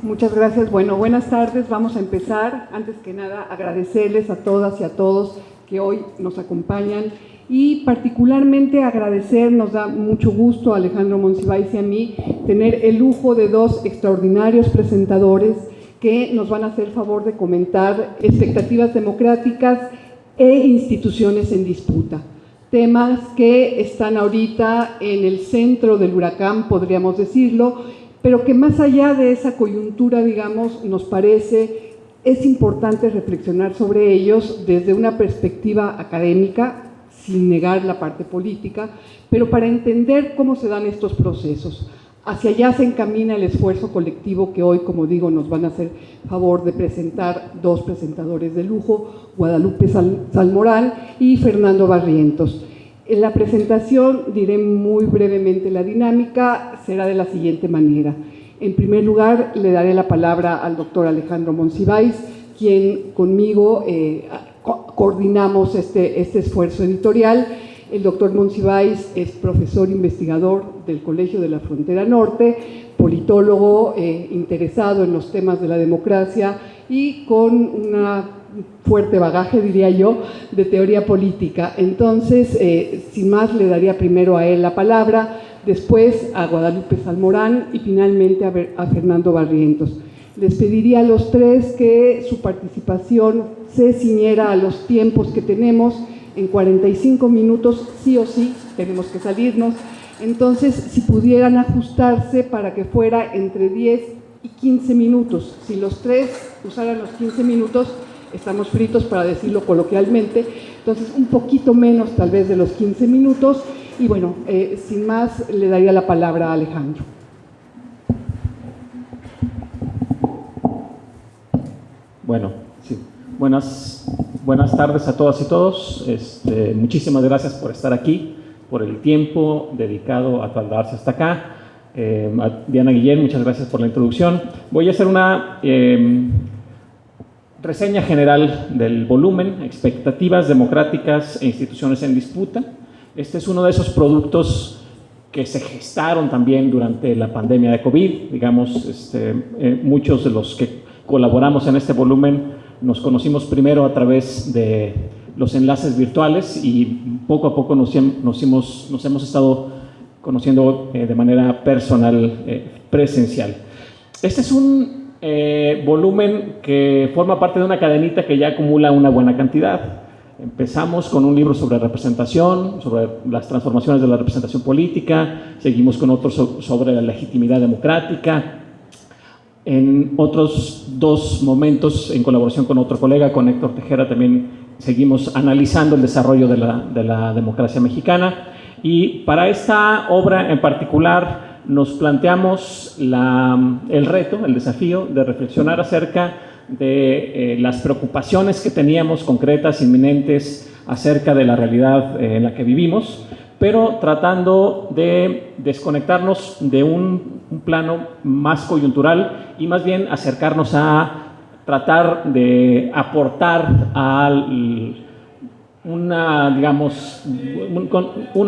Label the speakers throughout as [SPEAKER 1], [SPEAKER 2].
[SPEAKER 1] Muchas gracias. Bueno, buenas tardes. Vamos a empezar. Antes que nada, agradecerles a todas y a todos que hoy nos acompañan y particularmente agradecer, nos da mucho gusto a Alejandro Monsiváis y a mí, tener el lujo de dos extraordinarios presentadores que nos van a hacer favor de comentar expectativas democráticas e instituciones en disputa. Temas que están ahorita en el centro del huracán, podríamos decirlo, pero que más allá de esa coyuntura, digamos, nos parece es importante reflexionar sobre ellos desde una perspectiva académica, sin negar la parte política, pero para entender cómo se dan estos procesos. Hacia allá se encamina el esfuerzo colectivo que hoy, como digo, nos van a hacer favor de presentar dos presentadores de lujo, Guadalupe Salmoral y Fernando Barrientos. En la presentación diré muy brevemente la dinámica, será de la siguiente manera. En primer lugar, le daré la palabra al doctor Alejandro Monsiváis, quien conmigo coordinamos este esfuerzo editorial. El doctor Monsiváis es profesor investigador del Colegio de la Frontera Norte, politólogo interesado en los temas de la democracia y con una fuerte bagaje, diría yo, de teoría política. Entonces, sin más, le daría primero a él la palabra, después a Guadalupe Salmoral y finalmente a Fernando Barrientos. Les pediría a los tres que su participación se ciñera a los tiempos que tenemos. En 45 minutos, sí o sí, tenemos que salirnos. Entonces, si pudieran ajustarse para que fuera entre 10 y 15 minutos. Si los tres usaran los 15 minutos, estamos fritos, para decirlo coloquialmente. Entonces, un poquito menos tal vez de los 15 minutos. Y bueno, sin más, le daría la palabra a Alejandro.
[SPEAKER 2] Bueno, sí. Buenas tardes a todas y todos. Muchísimas gracias por estar aquí, por el tiempo dedicado a trasladarse hasta acá. A Diana Guillén, muchas gracias por la introducción. Voy a hacer una reseña general del volumen, expectativas democráticas e instituciones en disputa. Este es uno de esos productos que se gestaron también durante la pandemia de COVID. Digamos, muchos de los que colaboramos en este volumen nos conocimos primero a través de los enlaces virtuales y poco a poco nos hemos estado conociendo de manera personal, presencial. Este es un volumen que forma parte de una cadenita que ya acumula una buena cantidad. Empezamos con un libro sobre representación, sobre las transformaciones de la representación política, seguimos con otro sobre la legitimidad democrática. En otros dos momentos, en colaboración con otro colega, con Héctor Tejera, también seguimos analizando el desarrollo de la democracia mexicana. Y para esta obra en particular nos planteamos el reto, el desafío de reflexionar acerca de las preocupaciones que teníamos concretas, inminentes, acerca de la realidad en la que vivimos, pero tratando de desconectarnos de un plano más coyuntural y más bien acercarnos a tratar de aportar un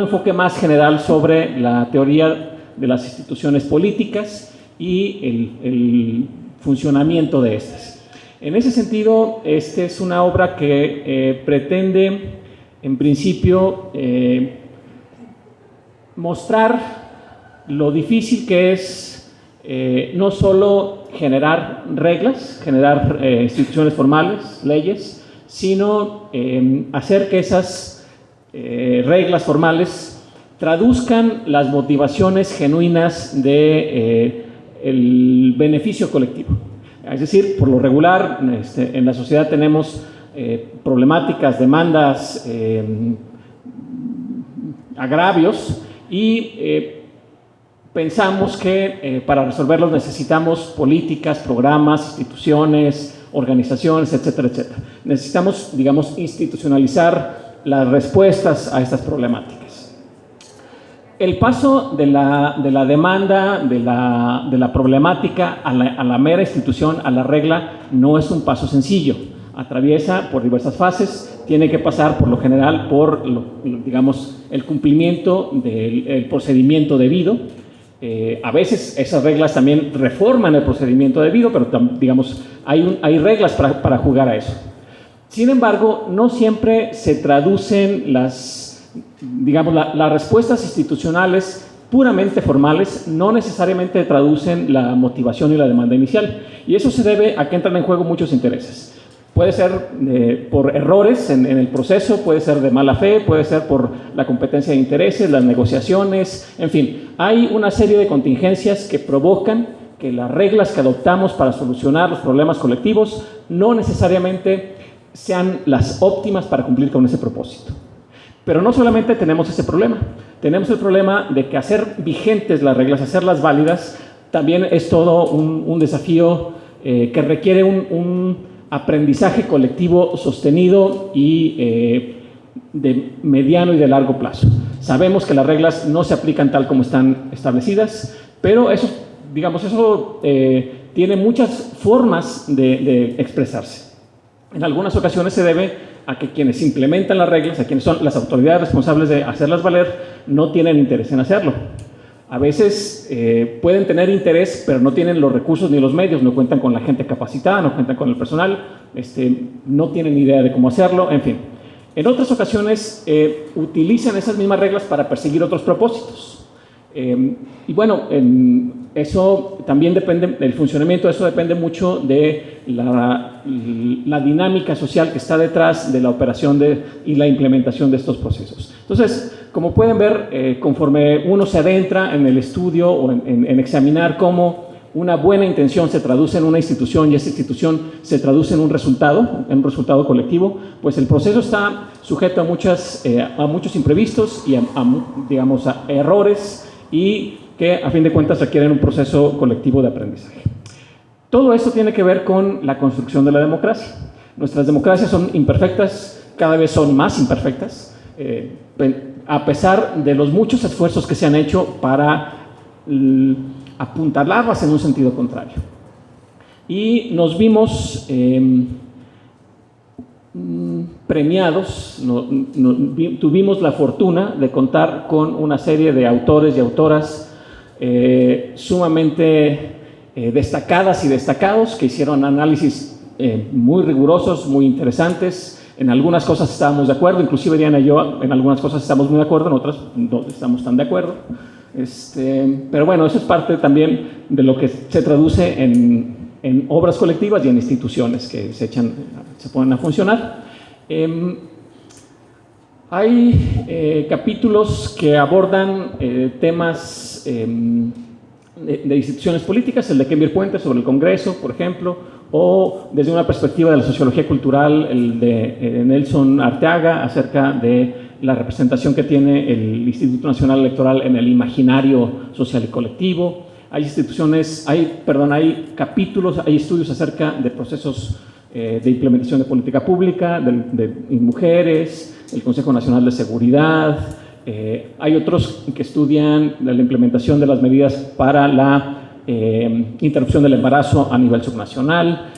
[SPEAKER 2] enfoque más general sobre la teoría de las instituciones políticas y el funcionamiento de estas. En ese sentido, esta es una obra que pretende, en principio, mostrar lo difícil que es no solo generar reglas, generar instituciones formales, leyes, sino hacer que esas reglas formales traduzcan las motivaciones genuinas del beneficio colectivo. Es decir, por lo regular, en la sociedad tenemos problemáticas, demandas, agravios, y pensamos que para resolverlos necesitamos políticas, programas, instituciones, organizaciones, etcétera, etcétera. Necesitamos, digamos, institucionalizar las respuestas a estas problemáticas. El paso de la demanda, de la problemática a la mera institución, a la regla, no es un paso sencillo. Atraviesa por diversas fases, tiene que pasar por lo general por, digamos, el cumplimiento del procedimiento debido, A veces esas reglas también reforman el procedimiento debido, pero digamos, hay reglas para jugar a eso. Sin embargo, no siempre se traducen las respuestas institucionales puramente formales, no necesariamente traducen la motivación y la demanda inicial. Y eso se debe a que entran en juego muchos intereses. Puede ser por errores en el proceso, puede ser de mala fe, puede ser por la competencia de intereses, las negociaciones, en fin. Hay una serie de contingencias que provocan que las reglas que adoptamos para solucionar los problemas colectivos no necesariamente sean las óptimas para cumplir con ese propósito. Pero no solamente tenemos ese problema, tenemos el problema de que hacer vigentes las reglas, hacerlas válidas, también es todo un desafío que requiere un aprendizaje colectivo sostenido y de mediano y de largo plazo. Sabemos que las reglas no se aplican tal como están establecidas, pero eso tiene muchas formas de expresarse. En algunas ocasiones se debe a que quienes implementan las reglas, a quienes son las autoridades responsables de hacerlas valer, no tienen interés en hacerlo. A veces pueden tener interés, pero no tienen los recursos ni los medios, no cuentan con la gente capacitada, no cuentan con el personal, no tienen idea de cómo hacerlo, en fin. En otras ocasiones utilizan esas mismas reglas para perseguir otros propósitos. Y bueno, eso también depende, el funcionamiento de eso depende mucho de la dinámica social que está detrás de la operación y la implementación de estos procesos. Entonces, como pueden ver, conforme uno se adentra en el estudio o en examinar cómo una buena intención se traduce en una institución y esa institución se traduce en un resultado colectivo, pues el proceso está sujeto a muchos imprevistos y a errores y que a fin de cuentas requieren un proceso colectivo de aprendizaje. Todo esto tiene que ver con la construcción de la democracia. Nuestras democracias son imperfectas, cada vez son más imperfectas, a pesar de los muchos esfuerzos que se han hecho para apuntalarlas en un sentido contrario. Y nos vimos premiados, tuvimos la fortuna de contar con una serie de autores y autoras sumamente destacadas y destacados que hicieron análisis muy rigurosos, muy interesantes. En algunas cosas estábamos de acuerdo, inclusive Diana y yo en algunas cosas estamos muy de acuerdo, en otras no estamos tan de acuerdo. Pero bueno, eso es parte también de lo que se traduce en obras colectivas y en instituciones que se ponen a funcionar. Hay capítulos que abordan temas de instituciones políticas, el de Kemir Puente sobre el Congreso, por ejemplo, o desde una perspectiva de la sociología cultural, el de Nelson Arteaga acerca de la representación que tiene el Instituto Nacional Electoral en el imaginario social y colectivo. Hay capítulos, hay estudios acerca de procesos de implementación de política pública, de mujeres, el Consejo Nacional de Seguridad. Hay otros que estudian la implementación de las medidas para la interrupción del embarazo a nivel subnacional.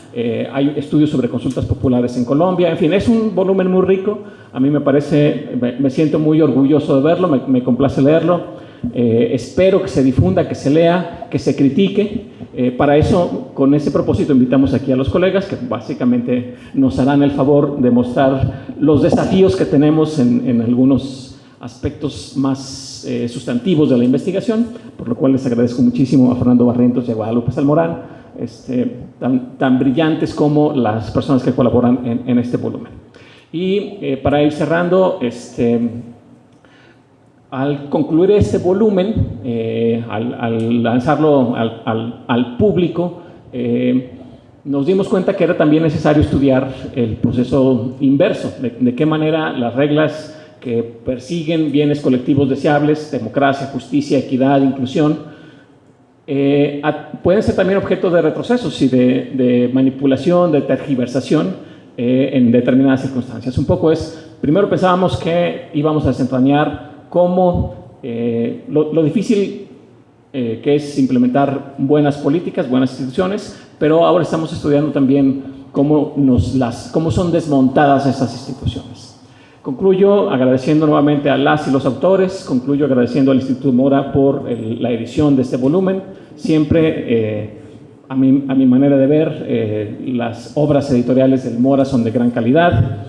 [SPEAKER 2] Hay estudios sobre consultas populares en Colombia. En fin, es un volumen muy rico. A mí me siento muy orgulloso de verlo, me complace leerlo. Espero que se difunda, que se lea, que se critique. Para eso, con ese propósito, invitamos aquí a los colegas que básicamente nos harán el favor de mostrar los desafíos que tenemos en algunos aspectos más sustantivos de la investigación, por lo cual les agradezco muchísimo a Fernando Barrientos y a Guadalupe Salmorán, tan brillantes como las personas que colaboran en este volumen. Y para ir cerrando, al concluir este volumen, al lanzarlo al público, nos dimos cuenta que era también necesario estudiar el proceso inverso, de qué manera las reglas que persiguen bienes colectivos deseables, democracia, justicia, equidad, inclusión, pueden ser también objeto de retrocesos y de manipulación, de tergiversación en determinadas circunstancias. Un poco primero pensábamos que íbamos a desentrañar cómo lo difícil que es implementar buenas políticas, buenas instituciones, pero ahora estamos estudiando también cómo son desmontadas esas instituciones. Concluyo agradeciendo nuevamente a las y los autores, concluyo agradeciendo al Instituto Mora por la edición de este volumen. Siempre, a mi manera de ver, las obras editoriales del Mora son de gran calidad.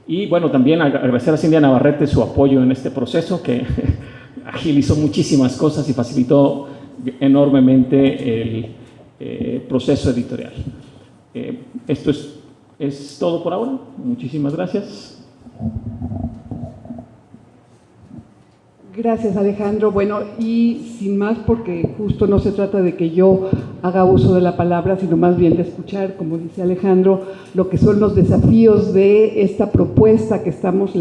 [SPEAKER 2] Y bueno, también agradecer a Cindy Navarrete su apoyo en este proceso, que agilizó muchísimas cosas y facilitó enormemente el proceso editorial. Esto es todo por ahora. Muchísimas gracias.
[SPEAKER 1] Gracias, Alejandro. Bueno, y sin más, porque justo no se trata de que yo haga uso de la palabra, sino más bien de escuchar, como dice Alejandro, lo que son los desafíos de esta propuesta que estamos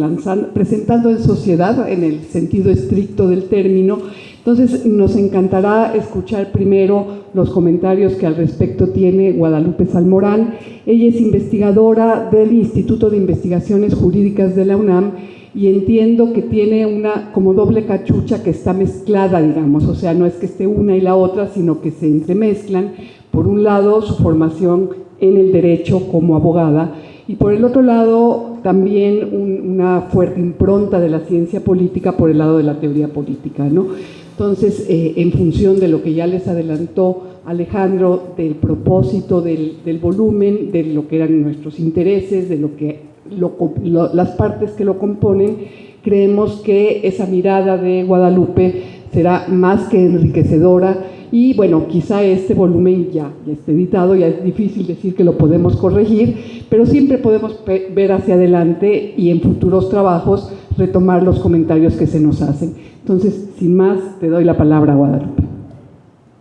[SPEAKER 1] presentando en sociedad, en el sentido estricto del término. Entonces, nos encantará escuchar primero los comentarios que al respecto tiene Guadalupe Salmorán. Ella es investigadora del Instituto de Investigaciones Jurídicas de la UNAM, y entiendo que tiene una como doble cachucha que está mezclada, digamos, o sea, no es que esté una y la otra, sino que se entremezclan. Por un lado, su formación en el derecho como abogada, y por el otro lado, también una fuerte impronta de la ciencia política por el lado de la teoría política, ¿no? Entonces, en función de lo que ya les adelantó Alejandro, del propósito del volumen, de lo que eran nuestros intereses, de lo que las partes que lo componen, creemos que esa mirada de Guadalupe será más que enriquecedora. Y bueno, quizá este volumen ya esté editado, ya es difícil decir que lo podemos corregir, pero siempre podemos ver hacia adelante y en futuros trabajos retomar los comentarios que se nos hacen. Entonces, sin más, te doy la palabra, Guadalupe.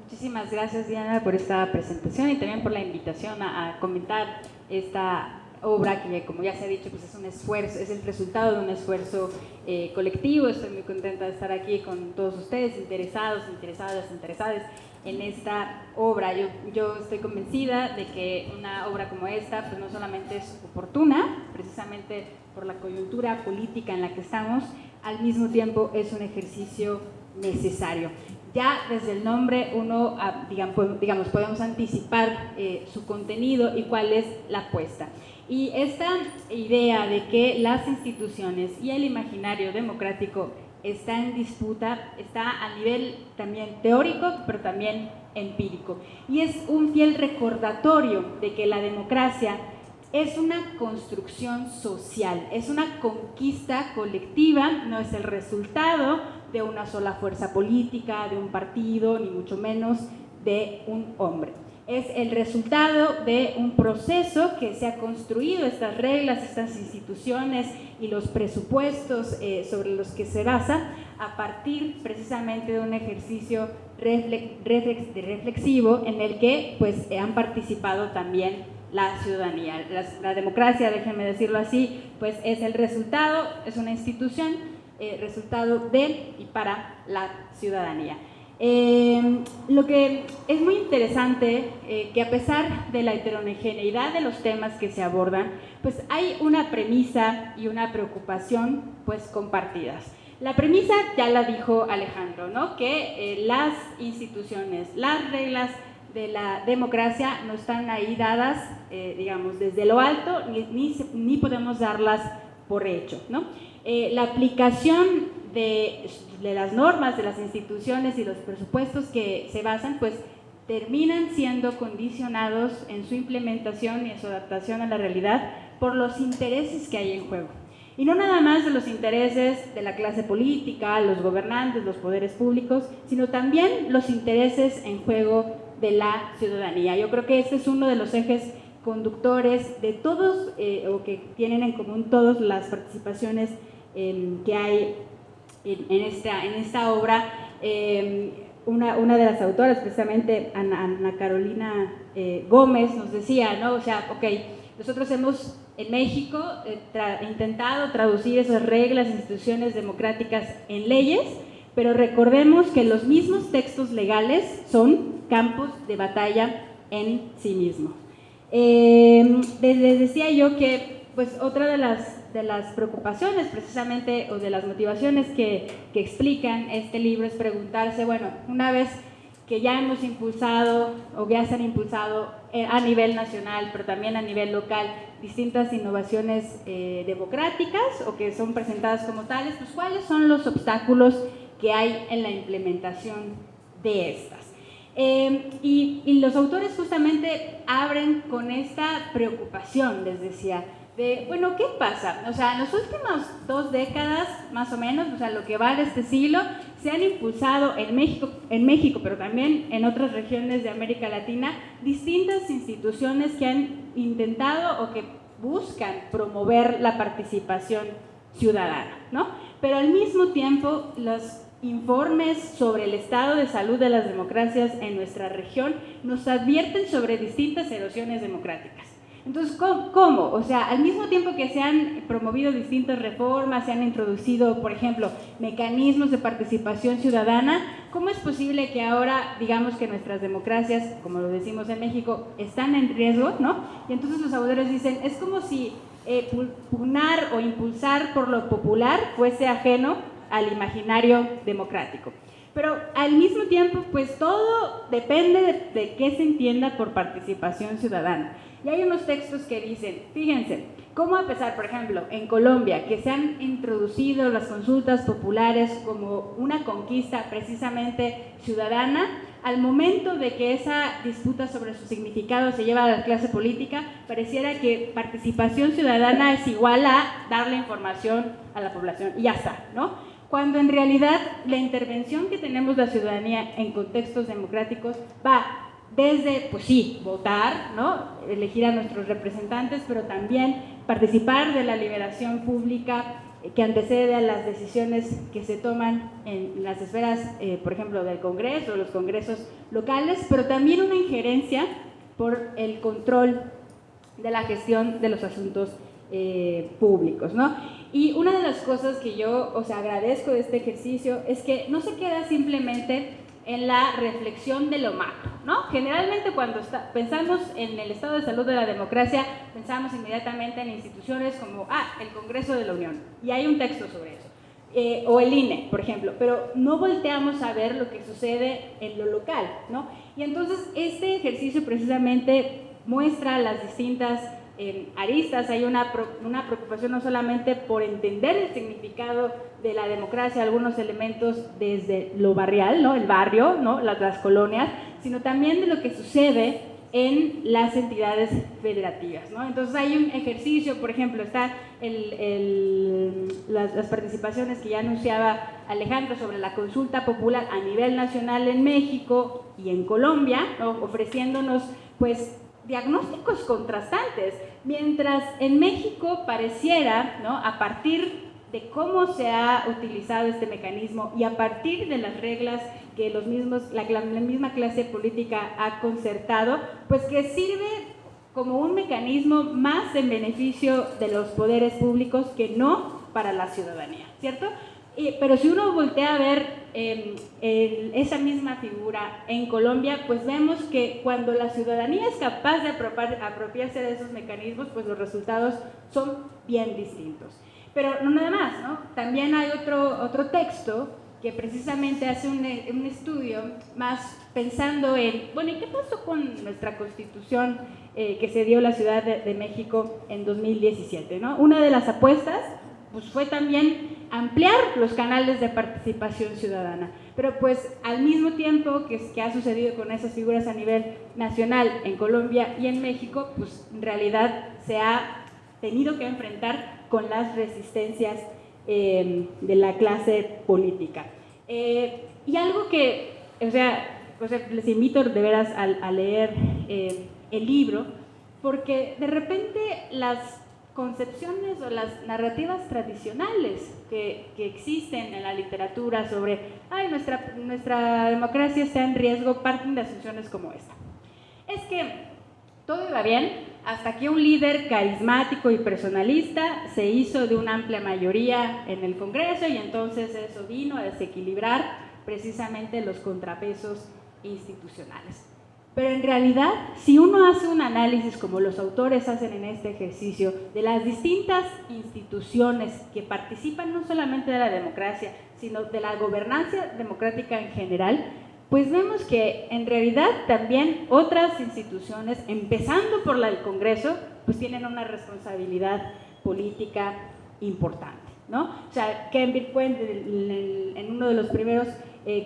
[SPEAKER 3] Muchísimas gracias, Diana, por esta presentación y también por la invitación a comentar esta obra que, como ya se ha dicho, pues es un esfuerzo, es el resultado de un esfuerzo colectivo. Estoy muy contenta de estar aquí con todos ustedes, interesadas en esta obra. Yo estoy convencida de que una obra como esta, pues no solamente es oportuna, precisamente por la coyuntura política en la que estamos, al mismo tiempo es un ejercicio necesario. Ya desde el nombre uno, digamos, podemos anticipar su contenido y cuál es la apuesta. Y esta idea de que las instituciones y el imaginario democrático está en disputa, está a nivel también teórico, pero también empírico. Y es un fiel recordatorio de que la democracia es una construcción social, es una conquista colectiva, no es el resultado de una sola fuerza política, de un partido, ni mucho menos de un hombre. Es el resultado de un proceso que se ha construido, estas reglas, estas instituciones y los presupuestos sobre los que se basa, a partir precisamente de un ejercicio reflexivo en el que pues, han participado también la ciudadanía. La democracia, déjenme decirlo así, pues es el resultado, es una institución, resultado de y para la ciudadanía. Lo que es muy interesante, que a pesar de la heterogeneidad de los temas que se abordan, pues hay una premisa y una preocupación pues compartidas. La premisa ya la dijo Alejandro, ¿no? Que las instituciones, las reglas de la democracia no están ahí dadas, digamos, desde lo alto, ni podemos darlas por hecho, ¿no? La aplicación de las normas, de las instituciones y los presupuestos que se basan, pues terminan siendo condicionados en su implementación y en su adaptación a la realidad por los intereses que hay en juego. Y no nada más de los intereses de la clase política, los gobernantes, los poderes públicos, sino también los intereses en juego de la ciudadanía. Yo creo que este es uno de los ejes conductores de todos, o que tienen en común todas las participaciones que hay en esta obra. Una de las autoras, precisamente Ana Carolina Gómez, nos decía, ¿no? O sea, ok, nosotros hemos en México intentado traducir esas reglas, instituciones democráticas en leyes, pero recordemos que los mismos textos legales son campos de batalla en sí mismos. Les decía yo que pues otra de las preocupaciones precisamente, o de las motivaciones que explican este libro, es preguntarse, bueno, una vez que ya hemos impulsado o ya se han impulsado a nivel nacional, pero también a nivel local, distintas innovaciones democráticas o que son presentadas como tales, pues cuáles son los obstáculos que hay en la implementación de estas. Y los autores justamente abren con esta preocupación, les decía, de, bueno, ¿qué pasa? O sea, en las últimas 2 décadas, más o menos, o sea, lo que va de este siglo, se han impulsado en México, pero también en otras regiones de América Latina, distintas instituciones que han intentado o que buscan promover la participación ciudadana, ¿no? Pero al mismo tiempo, los informes sobre el estado de salud de las democracias en nuestra región nos advierten sobre distintas erosiones democráticas. Entonces, ¿cómo? O sea, al mismo tiempo que se han promovido distintas reformas, se han introducido, por ejemplo, mecanismos de participación ciudadana, ¿cómo es posible que ahora, digamos que nuestras democracias, como lo decimos en México, están en riesgo, ¿no? Y entonces los autores dicen, es como si pugnar o impulsar por lo popular fuese ajeno al imaginario democrático. Pero al mismo tiempo, pues todo depende de qué se entienda por participación ciudadana. Y hay unos textos que dicen, fíjense, cómo a pesar, por ejemplo, en Colombia, que se han introducido las consultas populares como una conquista precisamente ciudadana, al momento de que esa disputa sobre su significado se lleva a la clase política, pareciera que participación ciudadana es igual a darle información a la población y ya está, ¿no? Cuando en realidad la intervención que tenemos la ciudadanía en contextos democráticos va desde, pues sí, votar, ¿no? Elegir a nuestros representantes, pero también participar de la liberación pública que antecede a las decisiones que se toman en las esferas, por ejemplo, del Congreso, los congresos locales, pero también una injerencia por el control de la gestión de los asuntos públicos, ¿no? Y una de las cosas que yo, agradezco de este ejercicio es que no se queda simplemente en la reflexión de lo macro, ¿no? Generalmente cuando pensamos en el estado de salud de la democracia, pensamos inmediatamente en instituciones como, el Congreso de la Unión, y hay un texto sobre eso, o el INE, por ejemplo, pero no volteamos a ver lo que sucede en lo local, ¿no? Y entonces este ejercicio precisamente muestra las distintas aristas. Hay una preocupación no solamente por entender el significado de la democracia, algunos elementos desde lo barrial, ¿no? El barrio, ¿no? las colonias, sino también de lo que sucede en las entidades federativas, ¿no? Entonces hay un ejercicio, por ejemplo, está las participaciones que ya anunciaba Alejandro sobre la consulta popular a nivel nacional en México y en Colombia, ¿no? Ofreciéndonos, pues, diagnósticos contrastantes, mientras en México pareciera, ¿no? A partir de cómo se ha utilizado este mecanismo y a partir de las reglas que la misma clase política ha concertado, pues que sirve como un mecanismo más en beneficio de los poderes públicos que no para la ciudadanía, ¿cierto? Pero si uno voltea a ver esa misma figura en Colombia, pues vemos que cuando la ciudadanía es capaz de apropiarse de esos mecanismos, pues los resultados son bien distintos. Pero no nada más, ¿no? También hay otro texto que precisamente hace un estudio más pensando en, bueno, ¿y qué pasó con nuestra Constitución que se dio en la Ciudad de México en 2017, ¿no? Una de las apuestas pues fue también ampliar los canales de participación ciudadana, pero pues al mismo tiempo que ha sucedido con esas figuras a nivel nacional en Colombia y en México, pues en realidad se ha tenido que enfrentar con las resistencias de la clase política. Y algo que, les invito de veras a leer el libro, porque de repente las concepciones o las narrativas tradicionales que existen en la literatura sobre nuestra democracia está en riesgo, parten de asunciones como esta. Es que todo iba bien hasta que un líder carismático y personalista se hizo de una amplia mayoría en el Congreso y entonces eso vino a desequilibrar precisamente los contrapesos institucionales. Pero en realidad, si uno hace un análisis como los autores hacen en este ejercicio de las distintas instituciones que participan no solamente de la democracia, sino de la gobernanza democrática en general, pues vemos que en realidad también otras instituciones, empezando por la del Congreso, pues tienen una responsabilidad política importante, ¿no? O sea, Ken Birkwen en uno de los primeros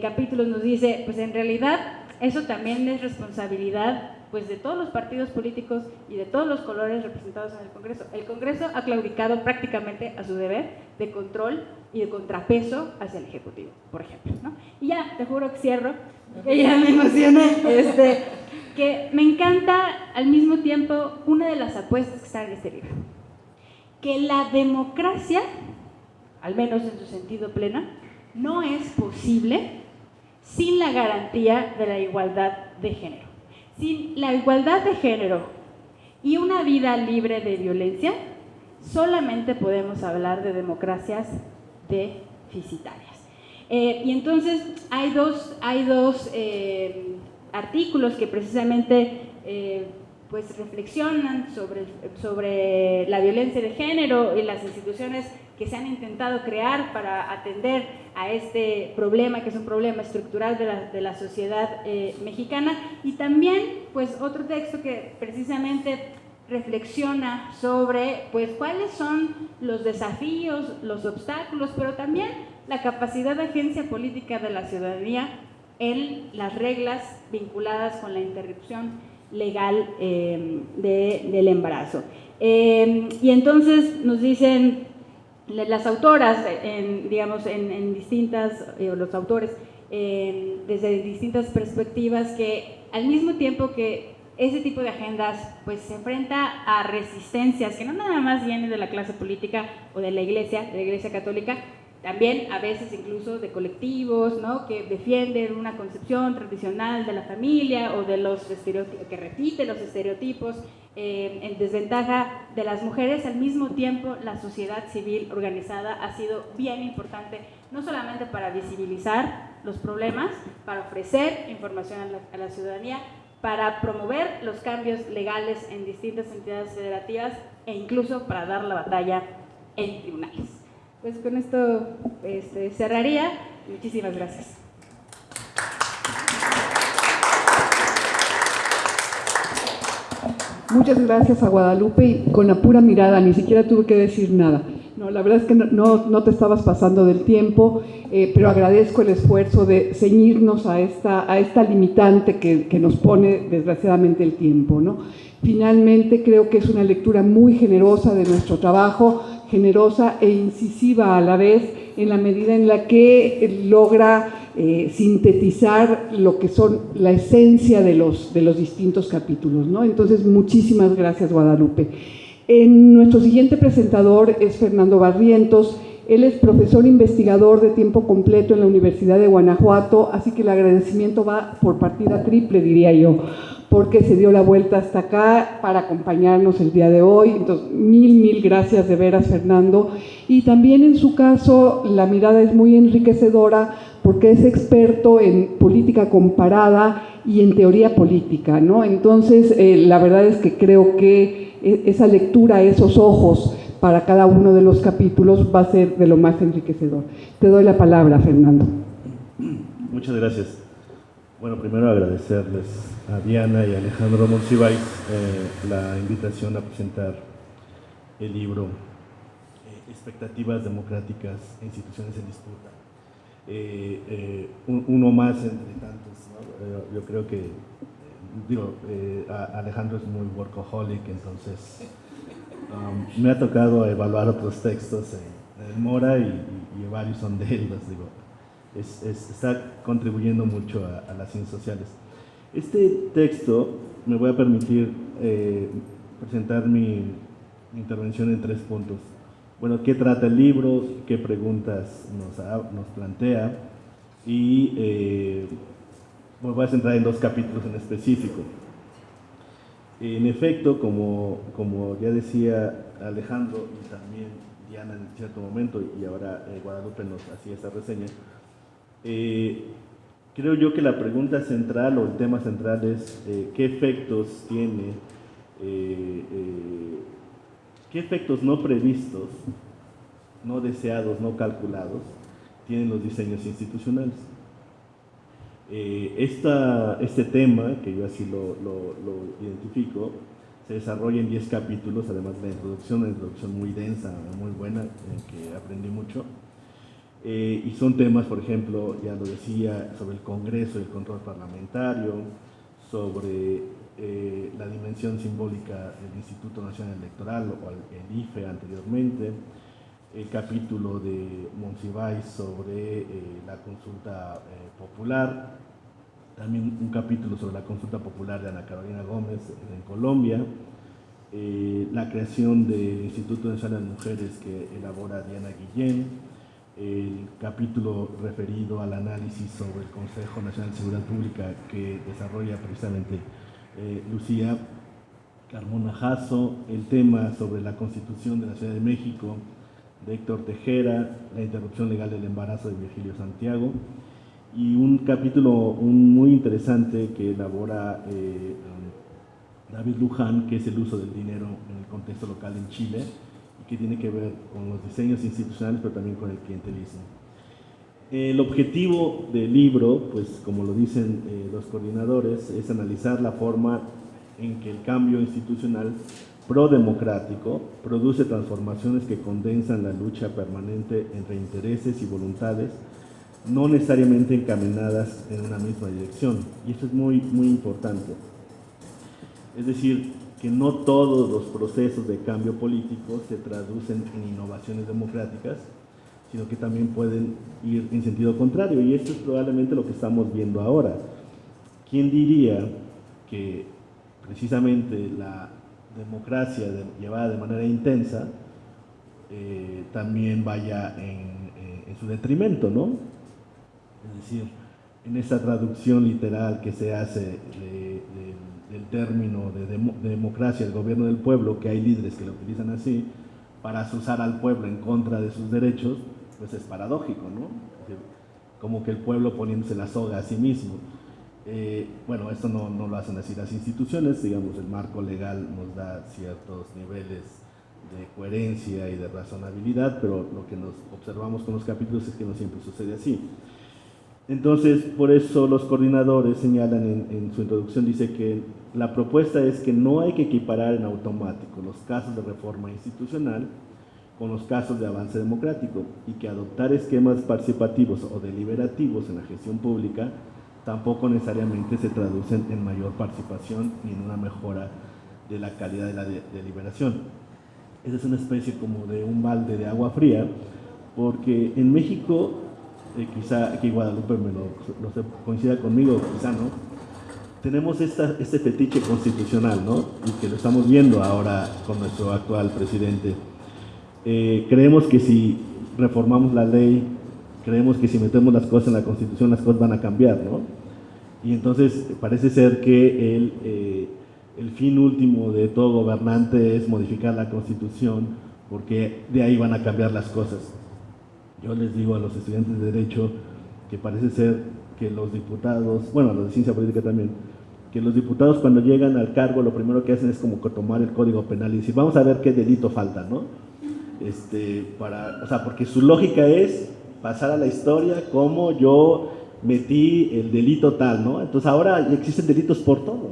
[SPEAKER 3] capítulos nos dice, pues en realidad eso también es responsabilidad pues de todos los partidos políticos y de todos los colores representados en el Congreso. El Congreso ha claudicado prácticamente a su deber de control y de contrapeso hacia el Ejecutivo, por ejemplo, ¿no? Y ya, te juro que cierro, que ya me emocioné, que me encanta al mismo tiempo una de las apuestas que está en este libro, que la democracia, al menos en su sentido pleno, no es posible sin la garantía de la igualdad de género. Sin la igualdad de género y una vida libre de violencia, solamente podemos hablar de democracias deficitarias. Y entonces hay dos artículos que precisamente pues reflexionan sobre la violencia de género y las instituciones que se han intentado crear para atender a este problema, que es un problema estructural de la sociedad mexicana, y también pues otro texto que precisamente reflexiona sobre pues cuáles son los desafíos, los obstáculos, pero también la capacidad de agencia política de la ciudadanía en las reglas vinculadas con la interrupción legal del embarazo. Y entonces nos dicen las autoras, en distintas, los autores, desde distintas perspectivas, que al mismo tiempo que ese tipo de agendas pues se enfrenta a resistencias que no nada más vienen de la clase política o de la Iglesia católica, también a veces incluso de colectivos, ¿no?, que defienden una concepción tradicional de la familia o de los estereotipos, que repite los estereotipos en desventaja de las mujeres. Al mismo tiempo, la sociedad civil organizada ha sido bien importante, no solamente para visibilizar los problemas, para ofrecer información a la ciudadanía, para promover los cambios legales en distintas entidades federativas e incluso para dar la batalla en tribunales. Pues con esto cerraría. Muchísimas gracias.
[SPEAKER 1] Muchas gracias a Guadalupe, y con la pura mirada, ni siquiera tuve que decir nada. No, la verdad es que no te estabas pasando del tiempo, pero agradezco el esfuerzo de ceñirnos a esta limitante que nos pone desgraciadamente el tiempo, ¿no? Finalmente creo que es una lectura muy generosa de nuestro trabajo, generosa e incisiva a la vez, en la medida en la que logra sintetizar lo que son la esencia de los distintos capítulos, ¿no? Entonces, muchísimas gracias, Guadalupe. Nuestro siguiente presentador es Fernando Barrientos. Él es profesor investigador de tiempo completo en la Universidad de Guanajuato, así que el agradecimiento va por partida triple, diría yo, porque se dio la vuelta hasta acá para acompañarnos el día de hoy. Entonces, mil gracias de veras, Fernando. Y también en su caso, la mirada es muy enriquecedora porque es experto en política comparada y en teoría política, ¿no? Entonces, la verdad es que creo que esa lectura, esos ojos para cada uno de los capítulos va a ser de lo más enriquecedor. Te doy la palabra, Fernando.
[SPEAKER 4] Muchas gracias. Bueno, primero agradecerles a Diana y a Alejandro Monsiváis la invitación a presentar el libro Expectativas democráticas e instituciones en disputa. Uno más entre tantos, ¿no? Yo creo que, Alejandro es muy workaholic, entonces me ha tocado evaluar otros textos en Mora y varios son de él, les digo. Está contribuyendo mucho a las ciencias sociales. Este texto me voy a permitir presentar mi intervención en 3 puntos. Bueno, ¿qué trata el libro? ¿Qué preguntas nos plantea? Y me voy a centrar en 2 capítulos en específico. En efecto, como ya decía Alejandro y también Diana en cierto momento, y ahora Guadalupe nos hacía esta reseña, creo yo que la pregunta central o el tema central es qué efectos tiene, qué efectos no previstos, no deseados, no calculados, tienen los diseños institucionales. Este tema, que yo así lo identifico, se desarrolla en 10 capítulos, además de una introducción muy densa, muy buena, que aprendí mucho. Y son temas, por ejemplo, ya lo decía, sobre el Congreso y el control parlamentario, sobre la dimensión simbólica del Instituto Nacional Electoral, o el IFE anteriormente, el capítulo de Monsiváis sobre la consulta popular, también un capítulo sobre la consulta popular de Ana Carolina Gómez en Colombia, la creación del Instituto Nacional de Mujeres que elabora Diana Guillén, el capítulo referido al análisis sobre el Consejo Nacional de Seguridad Pública que desarrolla precisamente Lucía Carmona Jasso, el tema sobre la Constitución de la Ciudad de México de Héctor Tejera, la interrupción legal del embarazo de Virgilio Santiago, y un capítulo muy interesante que elabora David Luján, que es el uso del dinero en el contexto local en Chile, y que tiene que ver con los diseños institucionales, pero también con el clientelismo. El objetivo del libro, pues como lo dicen los coordinadores, es analizar la forma en que el cambio institucional pro-democrático produce transformaciones que condensan la lucha permanente entre intereses y voluntades, no necesariamente encaminadas en una misma dirección. Y esto es muy importante. Es decir, que no todos los procesos de cambio político se traducen en innovaciones democráticas, sino que también pueden ir en sentido contrario, y esto es probablemente lo que estamos viendo ahora. ¿Quién diría que precisamente la democracia llevada de manera intensa también vaya en su detrimento, ¿no? Es decir, en esa traducción literal que se hace del término de democracia, el gobierno del pueblo, que hay líderes que lo utilizan así, para azuzar al pueblo en contra de sus derechos, pues es paradójico, ¿no? Como que el pueblo poniéndose la soga a sí mismo. Bueno, esto no lo hacen así las instituciones, digamos, el marco legal nos da ciertos niveles de coherencia y de razonabilidad, pero lo que nos observamos con los capítulos es que no siempre sucede así. Entonces, por eso los coordinadores señalan en su introducción, dice que la propuesta es que no hay que equiparar en automático los casos de reforma institucional con los casos de avance democrático, y que adoptar esquemas participativos o deliberativos en la gestión pública tampoco necesariamente se traducen en mayor participación ni en una mejora de la calidad de la deliberación. Esa es una especie como de un balde de agua fría, porque en México, quizá aquí Guadalupe coincida conmigo, quizá no, tenemos este fetiche constitucional, ¿no? Y que lo estamos viendo ahora con nuestro actual presidente. Creemos que si reformamos la ley, creemos que si metemos las cosas en la Constitución, las cosas van a cambiar, ¿no? Y entonces parece ser que el fin último de todo gobernante es modificar la Constitución, porque de ahí van a cambiar las cosas. Yo les digo a los estudiantes de Derecho que parece ser que los diputados, bueno, los de Ciencia Política también, que los diputados cuando llegan al cargo lo primero que hacen es como tomar el Código Penal y decir, vamos a ver qué delito falta, ¿no? O sea, porque su lógica es pasar a la historia como yo metí el delito tal, ¿no? Entonces ahora existen delitos por todo,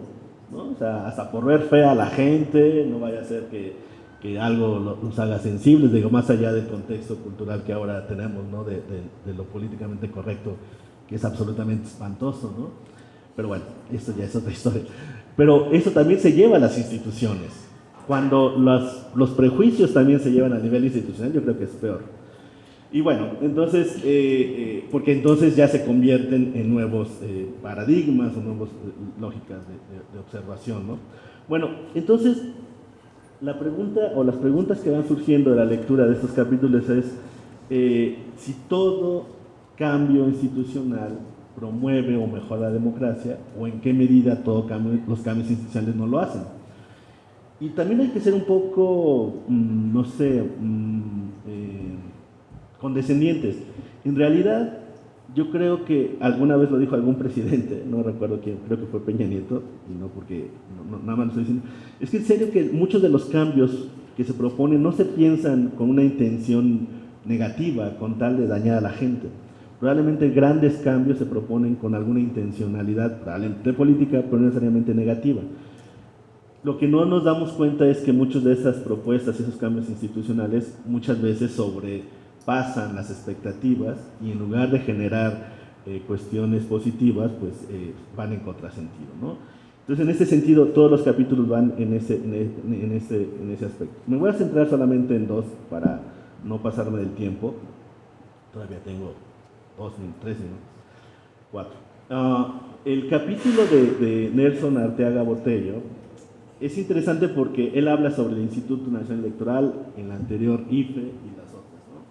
[SPEAKER 4] ¿no? O sea, hasta por ver fea a la gente, no vaya a ser que algo los haga sensibles, digo, más allá del contexto cultural que ahora tenemos, ¿no? De lo políticamente correcto, que es absolutamente espantoso, ¿no? Pero bueno, esto ya es otra historia. Pero eso también se lleva a las instituciones. Cuando los prejuicios también se llevan a nivel institucional, yo creo que es peor. Y bueno, entonces, porque entonces ya se convierten en nuevos paradigmas o nuevas lógicas de observación, ¿no? Bueno, entonces, la pregunta o las preguntas que van surgiendo de la lectura de estos capítulos es si todo cambio institucional promueve o mejora la democracia, o en qué medida los cambios institucionales no lo hacen. Y también hay que ser un poco, no sé, condescendientes. En realidad, yo creo que alguna vez lo dijo algún presidente, no recuerdo quién, creo que fue Peña Nieto, y no porque, nada más lo estoy diciendo, es que en serio que muchos de los cambios que se proponen no se piensan con una intención negativa, con tal de dañar a la gente. probablemente grandes cambios se proponen con alguna intencionalidad, probablemente política, pero no necesariamente negativa. Lo que no nos damos cuenta es que muchas de esas propuestas y esos cambios institucionales muchas veces sobrepasan las expectativas y en lugar de generar cuestiones positivas, pues van en contrasentido, ¿no? Entonces, en ese sentido, todos los capítulos van en ese aspecto. Me voy a centrar solamente en dos para no pasarme del tiempo. Todavía tengo 3 minutos, 4. El capítulo de Nelson Arteaga Botello es interesante porque él habla sobre el Instituto Nacional Electoral, en la anterior IFE y las otras, ¿no?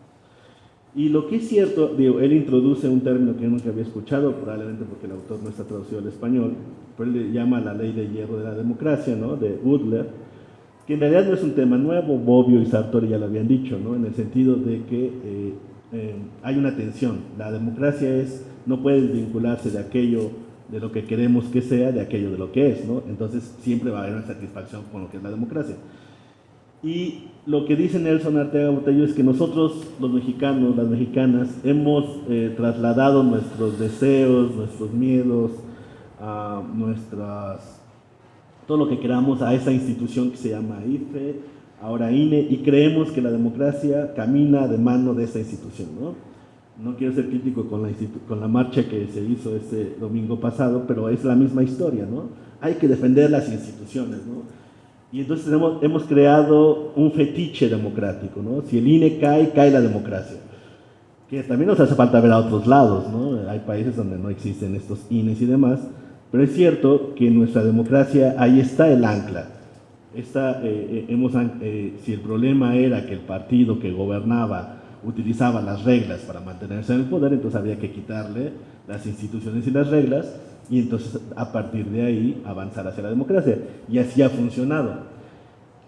[SPEAKER 4] Y lo que es cierto, digo, él introduce un término que yo nunca había escuchado, probablemente porque el autor no está traducido al español, pero él le llama la ley de hierro de la democracia, ¿no?, de Udler, que en realidad no es un tema nuevo. Bobbio y Sartori ya lo habían dicho, ¿no?, en el sentido de que hay una tensión. La democracia no puede desvincularse de aquello de lo que queremos que sea, de aquello de lo que es, ¿no? Entonces siempre va a haber una satisfacción con lo que es la democracia. Y lo que dice Nelson Arteaga Botello es que nosotros, los mexicanos, las mexicanas, hemos trasladado nuestros deseos, nuestros miedos, todo lo que queramos a esa institución que se llama IFE, ahora INE, y creemos que la democracia camina de mano de esa institución, ¿no? No quiero ser crítico con la marcha que se hizo este domingo pasado, pero es la misma historia, ¿no? Hay que defender las instituciones, ¿no? Y entonces hemos creado un fetiche democrático, ¿no? Si el INE cae, cae la democracia. Que también nos hace falta ver a otros lados, ¿no? Hay países donde no existen estos INEs y demás, pero es cierto que en nuestra democracia ahí está el ancla. Si el problema era que el partido que gobernaba utilizaba las reglas para mantenerse en el poder, entonces había que quitarle las instituciones y las reglas, y entonces a partir de ahí avanzar hacia la democracia. Y así ha funcionado.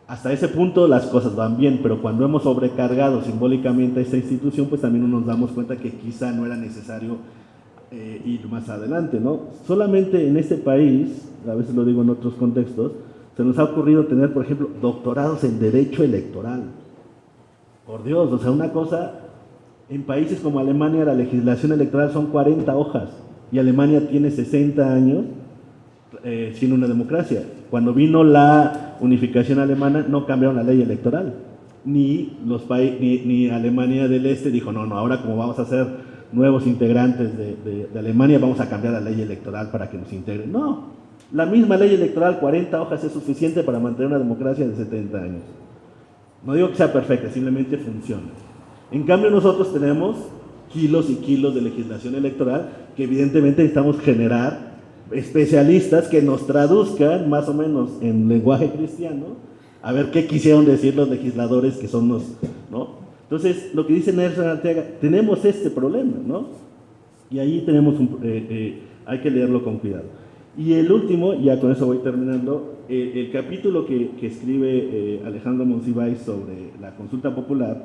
[SPEAKER 4] Hasta ese punto las cosas van bien, pero cuando hemos sobrecargado simbólicamente a esta institución, pues también nos damos cuenta que quizá no era necesario ir más adelante, ¿no? Solamente en este país, a veces lo digo en otros contextos, se nos ha ocurrido tener, por ejemplo, doctorados en Derecho Electoral. Por Dios, o sea, una cosa, en países como Alemania la legislación electoral son 40 hojas, y Alemania tiene 60 años siendo una democracia. Cuando vino la unificación alemana no cambiaron la ley electoral, ni Alemania del Este dijo, no, ahora como vamos a ser nuevos integrantes de Alemania, vamos a cambiar la ley electoral para que nos integren. No, la misma ley electoral, 40 hojas es suficiente para mantener una democracia de 70 años. No digo que sea perfecta, simplemente funciona. En cambio nosotros tenemos kilos y kilos de legislación electoral que evidentemente necesitamos generar especialistas que nos traduzcan más o menos en lenguaje cristiano, a ver qué quisieron decir los legisladores que son los, ¿no? Entonces, lo que dice Nelson Arteaga, tenemos este problema, ¿no? Y ahí tenemos hay que leerlo con cuidado. Y el último, ya con eso voy terminando, el capítulo que escribe Alejandro Monsiváis sobre la consulta popular,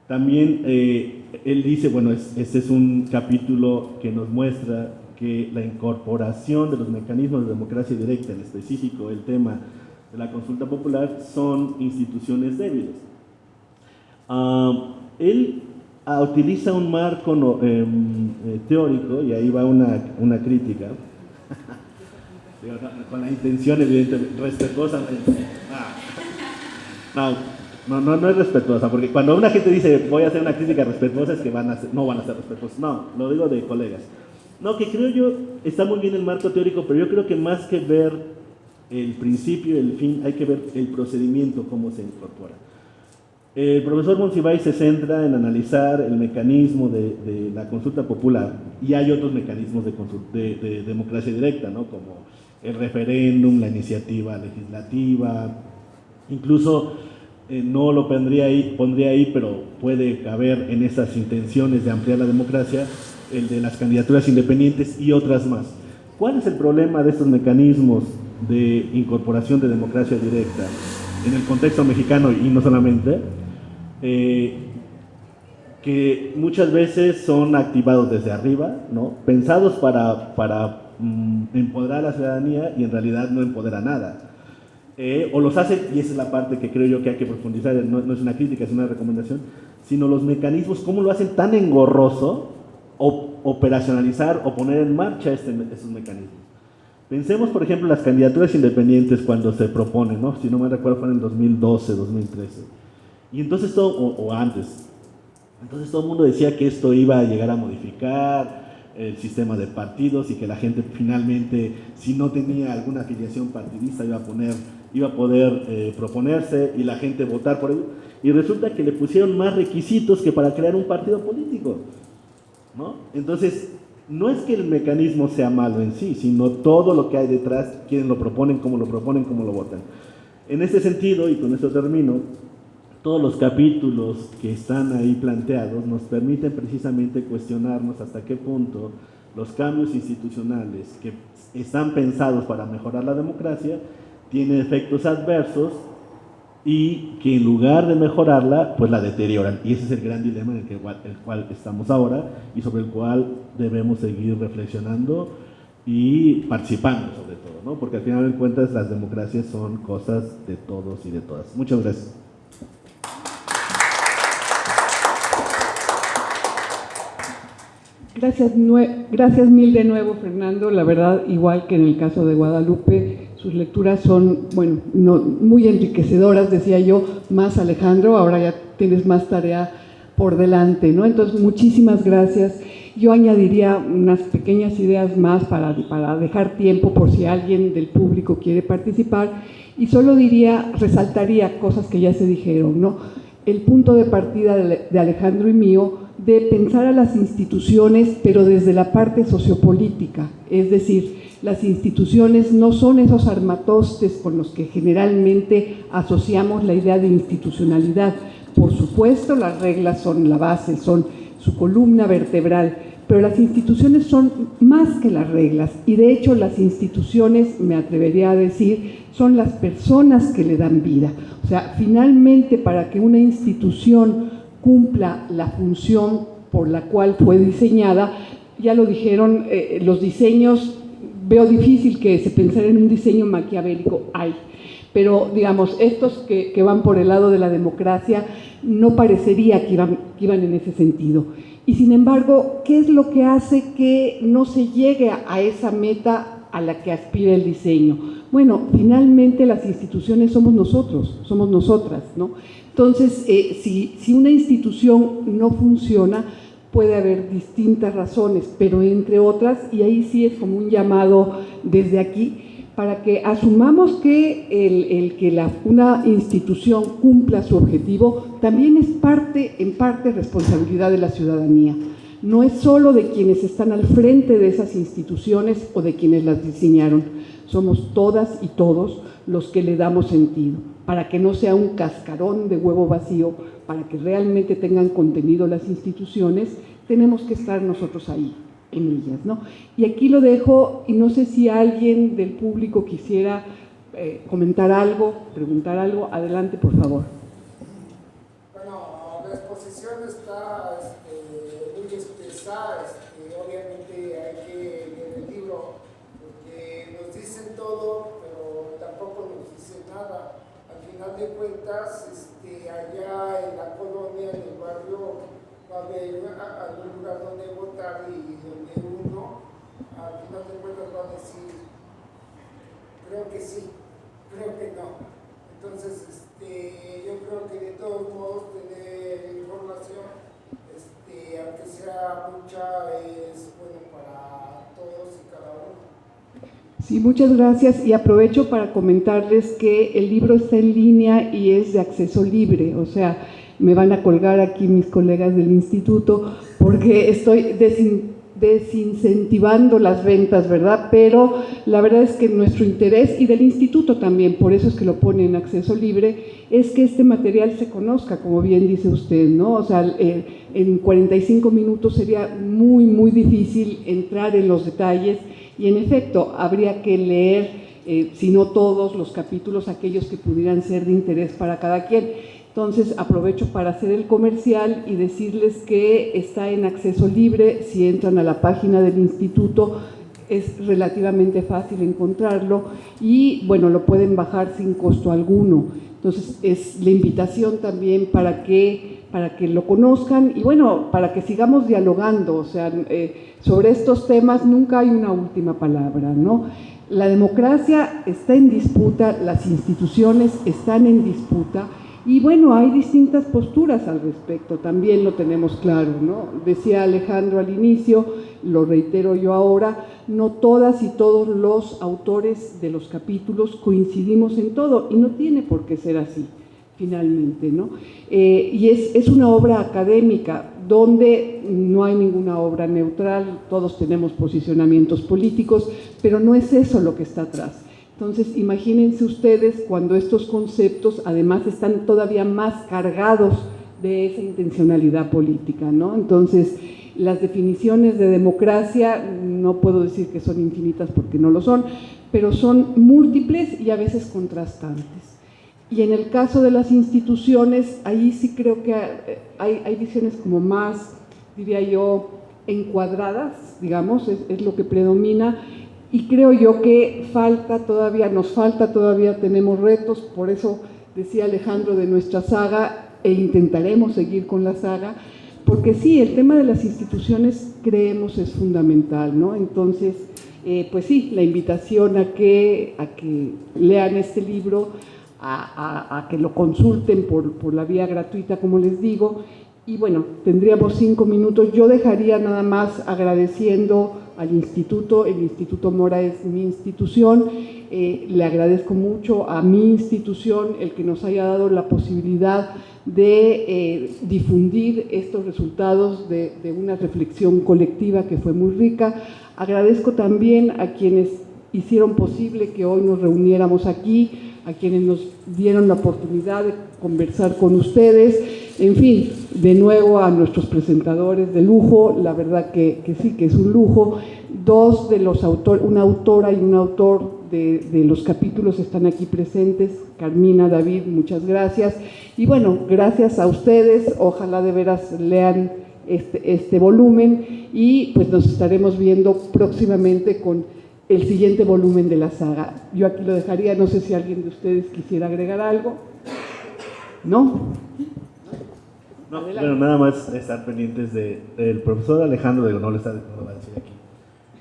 [SPEAKER 4] también él dice, bueno, este es un capítulo que nos muestra que la incorporación de los mecanismos de democracia directa, en específico el tema de la consulta popular, son instituciones débiles. Él utiliza un marco teórico, y ahí va una crítica, con la intención evidentemente respetuosa. No es respetuosa, porque cuando una gente dice voy a hacer una crítica respetuosa es que no van a ser respetuosos. No, lo digo de colegas. No, que creo yo, está muy bien el marco teórico, pero yo creo que más que ver el principio y el fin, hay que ver el procedimiento, cómo se incorpora. El profesor Monsiváis se centra en analizar el mecanismo de la consulta popular, y hay otros mecanismos de democracia directa, ¿no? Como el referéndum, la iniciativa legislativa, incluso no lo pondría ahí, pero puede caber en esas intenciones de ampliar la democracia, el de las candidaturas independientes y otras más. ¿Cuál es el problema de estos mecanismos de incorporación de democracia directa en el contexto mexicano y no solamente? Que muchas veces son activados desde arriba, ¿no? Pensados para empoderar a la ciudadanía, y en realidad no empodera nada. O los hacen, y esa es la parte que creo yo que hay que profundizar, no es una crítica, es una recomendación, sino los mecanismos, cómo lo hacen tan engorroso operacionalizar o poner en marcha estos mecanismos. Pensemos, por ejemplo, las candidaturas independientes cuando se proponen, ¿no? Si no me recuerdo, fue en el 2012, 2013. Y entonces o antes. Entonces todo el mundo decía que esto iba a llegar a modificar el sistema de partidos y que la gente finalmente, si no tenía alguna afiliación partidista, iba a poder proponerse y la gente votar por él. Y resulta que le pusieron más requisitos que para crear un partido político, ¿no? Entonces, no es que el mecanismo sea malo en sí, sino todo lo que hay detrás, quiénes lo proponen, cómo lo votan. En este sentido, y con esto termino, todos los capítulos que están ahí planteados nos permiten precisamente cuestionarnos hasta qué punto los cambios institucionales que están pensados para mejorar la democracia tienen efectos adversos y que en lugar de mejorarla, pues la deterioran. Y ese es el gran dilema en el cual estamos ahora y sobre el cual debemos seguir reflexionando y participando sobre todo, ¿no? Porque al final de cuentas las democracias son cosas de todos y de todas. Muchas gracias.
[SPEAKER 1] Gracias mil de nuevo, Fernando. La verdad, igual que en el caso de Guadalupe, sus lecturas son, bueno, muy enriquecedoras, decía yo, más Alejandro, ahora ya tienes más tarea por delante, ¿no? Entonces, muchísimas gracias. Yo añadiría unas pequeñas ideas más para dejar tiempo por si alguien del público quiere participar, y solo resaltaría cosas que ya se dijeron, ¿no? El punto de partida de Alejandro y mío de pensar a las instituciones, pero desde la parte sociopolítica, es decir, las instituciones no son esos armatostes con los que generalmente asociamos la idea de institucionalidad. Por supuesto, las reglas son la base, son su columna vertebral, pero las instituciones son más que las reglas, y de hecho las instituciones, me atrevería a decir, son las personas que le dan vida. O sea, finalmente, para que una institución cumpla la función por la cual fue diseñada, ya lo dijeron, los diseños, veo difícil que se pensara en un diseño maquiavélico, pero digamos, estos que van por el lado de la democracia, no parecería que iban en ese sentido. Y sin embargo, ¿qué es lo que hace que no se llegue a esa meta a la que aspira el diseño? Bueno, finalmente las instituciones somos nosotros, somos nosotras, ¿no? Entonces, si una institución no funciona, puede haber distintas razones, pero entre otras, y ahí sí es como un llamado desde aquí, para que asumamos que una institución cumpla su objetivo, también es en parte responsabilidad de la ciudadanía. No es solo de quienes están al frente de esas instituciones o de quienes las diseñaron, somos todas y todos los que le damos sentido, para que no sea un cascarón de huevo vacío, para que realmente tengan contenido las instituciones, tenemos que estar nosotros ahí, en ellas, ¿no? Y aquí lo dejo, y no sé si alguien del público quisiera comentar algo, preguntar algo. Adelante, por favor.
[SPEAKER 5] Bueno, la exposición está muy expresada, obviamente hay que leer el libro, porque nos dicen todo, pero tampoco nos dicen nada. Al final de cuentas, allá en la colonia, en el barrio, va a haber algún lugar donde votar y donde uno, al final de cuentas, va a decir, creo que sí, creo que no. Entonces, yo creo que de todos modos tener información, aunque sea mucha, es bueno para todos y cada uno.
[SPEAKER 1] Sí, muchas gracias, y aprovecho para comentarles que el libro está en línea y es de acceso libre, o sea, me van a colgar aquí mis colegas del instituto porque estoy desincentivando las ventas, ¿verdad? Pero la verdad es que nuestro interés, y del instituto también, por eso es que lo pone en acceso libre, es que este material se conozca, como bien dice usted, ¿no? O sea, en 45 minutos sería muy, muy difícil entrar en los detalles, y en efecto, habría que leer, si no todos los capítulos, aquellos que pudieran ser de interés para cada quien. Entonces, aprovecho para hacer el comercial y decirles que está en acceso libre. Si entran a la página del instituto, es relativamente fácil encontrarlo, y bueno, lo pueden bajar sin costo alguno. Entonces, es la invitación también para que para que lo conozcan y bueno, para que sigamos dialogando, o sea, sobre estos temas nunca hay una última palabra, ¿no? La democracia está en disputa, las instituciones están en disputa y bueno, hay distintas posturas al respecto, también lo tenemos claro, ¿no? Decía Alejandro al inicio, lo reitero yo ahora, no todas y todos los autores de los capítulos coincidimos en todo y no tiene por qué ser así. Finalmente, ¿no? Y es una obra académica donde no hay ninguna obra neutral, todos tenemos posicionamientos políticos, pero no es eso lo que está atrás. Entonces, imagínense ustedes cuando estos conceptos además están todavía más cargados de esa intencionalidad política, ¿no? Entonces, las definiciones de democracia, no puedo decir que son infinitas porque no lo son, pero son múltiples y a veces contrastantes. Y en el caso de las instituciones, ahí sí creo que hay visiones como más, diría yo, encuadradas, digamos, es lo que predomina, y creo yo que nos falta todavía, tenemos retos, por eso decía Alejandro de nuestra saga, e intentaremos seguir con la saga, porque sí, el tema de las instituciones creemos es fundamental, ¿no? Entonces, pues sí, la invitación a que lean este libro, a que lo consulten por la vía gratuita, como les digo, y bueno, tendríamos 5 minutos. Yo dejaría nada más agradeciendo al Instituto, el Instituto Mora es mi institución, le agradezco mucho a mi institución el que nos haya dado la posibilidad de difundir estos resultados de una reflexión colectiva que fue muy rica. Agradezco también a quienes hicieron posible que hoy nos reuniéramos aquí, a quienes nos dieron la oportunidad de conversar con ustedes, en fin, de nuevo a nuestros presentadores de lujo, la verdad que sí, que es un lujo. Dos de los autores, una autora y un autor de los capítulos están aquí presentes, Carmina, David, muchas gracias. Y bueno, gracias a ustedes, ojalá de veras lean este volumen y pues nos estaremos viendo próximamente con el siguiente volumen de la saga. Yo aquí lo dejaría, no sé si alguien de ustedes quisiera agregar algo. ¿No?
[SPEAKER 4] No, bueno, nada más estar pendientes del profesor Alejandro, no lo va a decir aquí,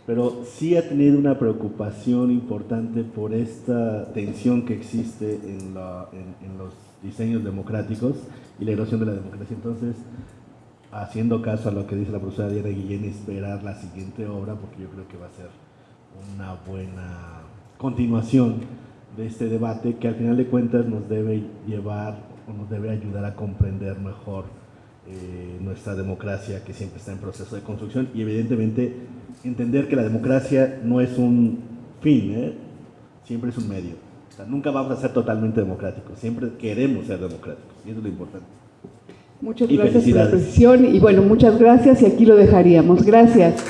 [SPEAKER 4] pero sí ha tenido una preocupación importante por esta tensión que existe en los diseños democráticos y la erosión de la democracia. Entonces, haciendo caso a lo que dice la profesora Diana Guillén, esperar la siguiente obra, porque yo creo que va a ser una buena continuación de este debate que al final de cuentas nos debe llevar o nos debe ayudar a comprender mejor nuestra democracia, que siempre está en proceso de construcción, y evidentemente entender que la democracia no es un fin, siempre es un medio. O sea, nunca vamos a ser totalmente democráticos, siempre queremos ser democráticos, y eso es lo importante.
[SPEAKER 1] Muchas gracias por la precisión y bueno, muchas gracias y aquí lo dejaríamos. Gracias.